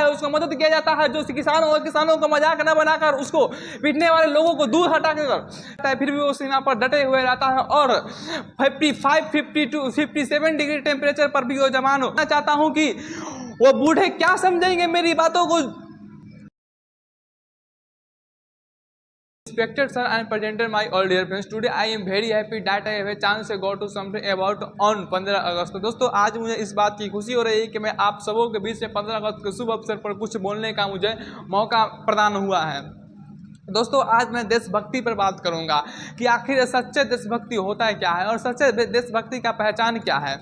उसको मदद किया जाता है, जो किसानों को मजाक न बनाकर उसको पीटने वाले लोगों को दूर हटा कर, फिर भी वो सीमा पर डटे हुए रहता है और 55, 52, 57 डिग्री टेम्परेचर पर भी वो जवान हो। मैं चाहता हूं कि वो बूढ़े क्या समझेंगे मेरी बातों को। Respected sir and presented my all dear friends, today I am very happy that I have a chance to go to something about on 15 अगस्त। तो दोस्तों आज मुझे इस बात की खुशी हो रही है कि मैं आप सबों के बीच में 15 अगस्त के शुभ अवसर पर कुछ बोलने का मुझे मौका प्रदान हुआ है। दोस्तों आज मैं देशभक्ति पर बात करूंगा कि आखिर सच्चे देशभक्ति होता है क्या है और सच्चे देशभक्ति का पहचान क्या है।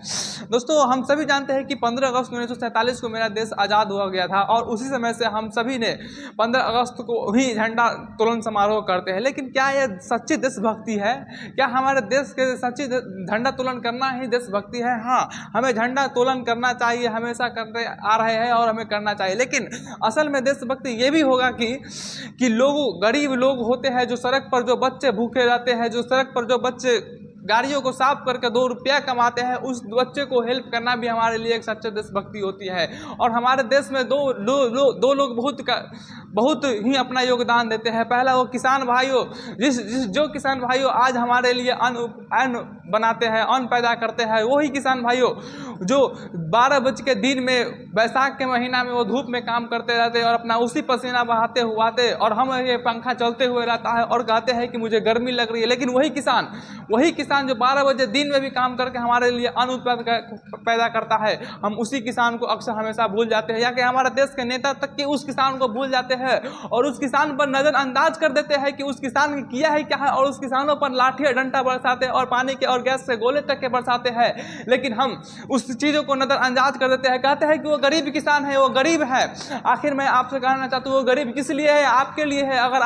दोस्तों हम सभी जानते हैं कि 15 अगस्त 1947 को मेरा देश आज़ाद हुआ गया था और उसी समय से हम सभी ने 15 अगस्त को ही झंडा तोलन समारोह करते हैं। लेकिन क्या यह सच्ची देशभक्ति है? क्या हमारे देश के सच्ची झंडा तोलन करना ही देशभक्ति है? हाँ, हमें झंडा तोलन करना चाहिए, हमेशा करते आ रहे हैं और हमें करना चाहिए। लेकिन असल में देशभक्ति ये भी होगा कि गरीब लोग होते हैं, जो सड़क पर जो बच्चे भूखे रहते हैं, जो सड़क पर जो बच्चे गाड़ियों को साफ करके 2 रुपया कमाते हैं, उस बच्चे को हेल्प करना भी हमारे लिए एक सच्ची देशभक्ति होती है। और हमारे देश में दो लोग बहुत ही अपना योगदान देते हैं। पहला वो किसान भाइयों, जो किसान भाइयों आज हमारे लिए अन्न बनाते हैं, अन्न पैदा करते हैं, वही किसान भाइयों जो 12 बज के दिन में बैसाख के महीना में वो धूप में काम करते रहते हैं और अपना उसी पसीना बहाते हुआते, और हम ये पंखा चलते हुए रहता है और कहते हैं कि मुझे गर्मी लग रही है। लेकिन वही किसान जो 12 बजे दिन में भी काम करके हमारे लिए अन्न उत्पादन पैदा करता है, हम उसी किसान को अक्सर हमेशा भूल जाते हैं, या कि हमारे देश के नेता तक के उस किसान को भूल जाते हैं और उस किसान पर नजरअंदाज कर देते हैं कि उस किसान ने किया है क्या है, और उस किसानों पर लाठी और डंडा बरसाते और पानी के और गैस से गोले तक के बरसाते हैं। लेकिन हम उस चीज़ों को नजरअंदाज कर देते हैं, कहते हैं कि वो गरीब किसान है, वो गरीब है। आखिर मैं आपसे कहना चाहता हूँ वो गरीब किस लिए है? आपके लिए है। अगर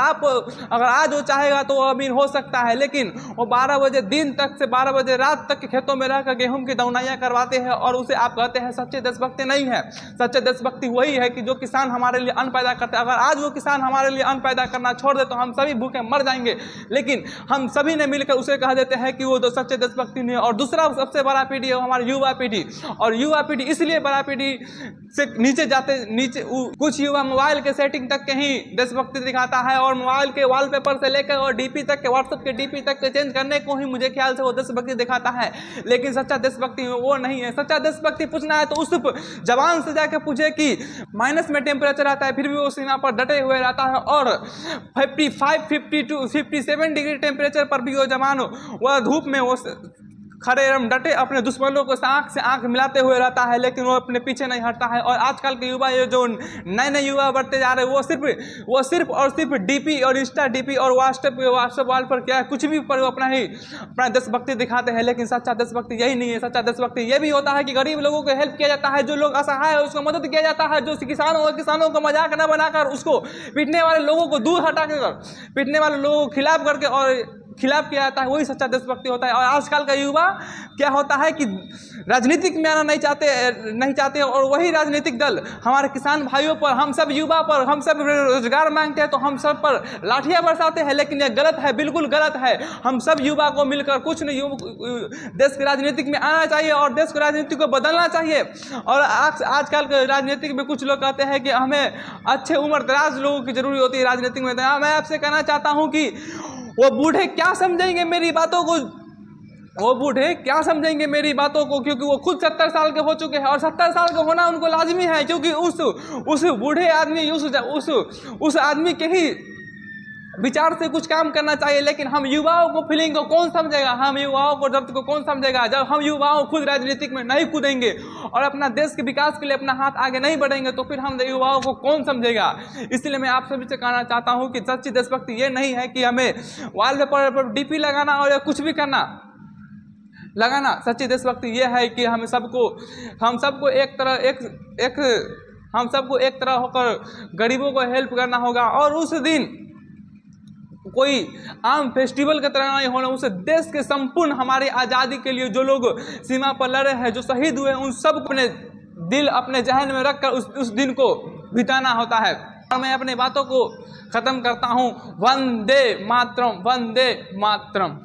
आज वो चाहेगा तो वो अमीर हो सकता है, लेकिन वो 12 बजे दिन तक से 12 बजे रात तक खेतों में रहकर गेहूं की दौनाइयां करवाते हैं और उसे आप कहते हैं सच्चे देशभक्ति नहीं है। सच्चे देशभक्ति वही है कि जो किसान हमारे लिए अन्न पैदा करते हैं। अगर आज वो किसान हमारे लिए अन्न पैदा करना छोड़ दे तो हम सभी भूखे मर जाएंगे, लेकिन हम सभी ने मिलकर उसे कह देते हैं कि वो तो सच्चे देशभक्ति नहीं है। और दूसरा सबसे बड़ा पीढ़ी है हमारी युवा पीढ़ी, और युवा पीढ़ी इसलिए बड़ा पीढ़ी से नीचे कुछ युवा मोबाइल के सेटिंग तक के ही देशभक्ति दिखाता है और मोबाइल के वॉलपेपर से लेकर और डीपी तक के, व्हाट्सएप के डीपी तक के चेंज करने को ही मुझे ख्याल से वो देशभक्ति दिखाता है। लेकिन सच्चा देशभक्ति वो नहीं है। सच्चा देशभक्ति पूछना है तो उस जवान से जाकर पूछे कि माइनस में टेम्परेचर आता है फिर भी वो सीमा पर डटे हुए रहता है और 55, 52, 57 डिग्री टेम्परेचर पर भी वो जवान वह धूप में वो खड़े एवं डटे अपने दुश्मनों को आंख से आंख मिलाते हुए रहता है, लेकिन वो अपने पीछे नहीं हटता है। और आजकल के युवा, ये जो नए युवा बढ़ते जा रहे हैं, वो सिर्फ डीपी और इंस्टा डीपी और व्हाट्सएप वाल पर क्या कुछ भी पर अपना देशभक्ति दिखाते हैं। लेकिन सच्चा देशभक्ति यही नहीं है। सच्चा देशभक्ति ये भी होता है कि गरीब लोगों को हेल्प किया जाता है, जो लोग असहाय है उसको मदद किया जाता है, जो किसानों को मजाक न बनाकर उसको पीटने वाले लोगों को दूर हटा कर, पीटने वाले लोगों को खिलाफ करके और खिलाफ किया जाता है, वही सच्चा देशभक्ति होता है। और आजकल का युवा क्या होता है कि राजनीतिक में आना नहीं चाहते और वही राजनीतिक दल हमारे किसान भाइयों पर, हम सब युवा पर, हम सब रोजगार मांगते हैं तो हम सब पर लाठियां बरसाते हैं। लेकिन यह गलत है, बिल्कुल गलत है। हम सब युवा को मिलकर कुछ नहीं, देश के राजनीतिक में आना चाहिए और देश के राजनीति को बदलना चाहिए। और आजकल के राजनीतिक में कुछ लोग कहते हैं कि हमें अच्छे उम्र दराज लोगों की जरूरी होती है राजनीतिक में। तो मैं आपसे कहना चाहता हूँ कि वो बूढ़े क्या समझेंगे मेरी बातों को, क्योंकि वो खुद 70 साल के हो चुके हैं और 70 साल का होना उनको लाजमी है, क्योंकि उस बूढ़े आदमी उस आदमी के ही विचार से कुछ काम करना चाहिए। लेकिन हम युवाओं को फीलिंग को कौन समझेगा, हम युवाओं को दर्द को कौन समझेगा? जब हम युवाओं खुद राजनीतिक में नहीं कूदेंगे और अपना देश के विकास के लिए अपना हाथ आगे नहीं बढ़ेंगे तो फिर हम युवाओं को कौन समझेगा? इसलिए मैं आप सभी से कहना चाहता हूं कि सच्ची देशभक्ति ये नहीं है कि हमें वॉलपेपर पर डीपी लगाना और या कुछ भी लगाना। सच्ची देशभक्ति ये है कि हम सबको एक तरह होकर गरीबों को हेल्प करना होगा। और उस दिन कोई आम फेस्टिवल की तरह नहीं होना, उस देश के संपूर्ण हमारी आज़ादी के लिए जो लोग सीमा पर लड़े हैं, जो शहीद हुए, उन सब अपने दिल अपने जहन में रखकर उस दिन को बिताना होता है। और मैं अपनी बातों को ख़त्म करता हूँ। वंदे मातरम, वंदे मातरम।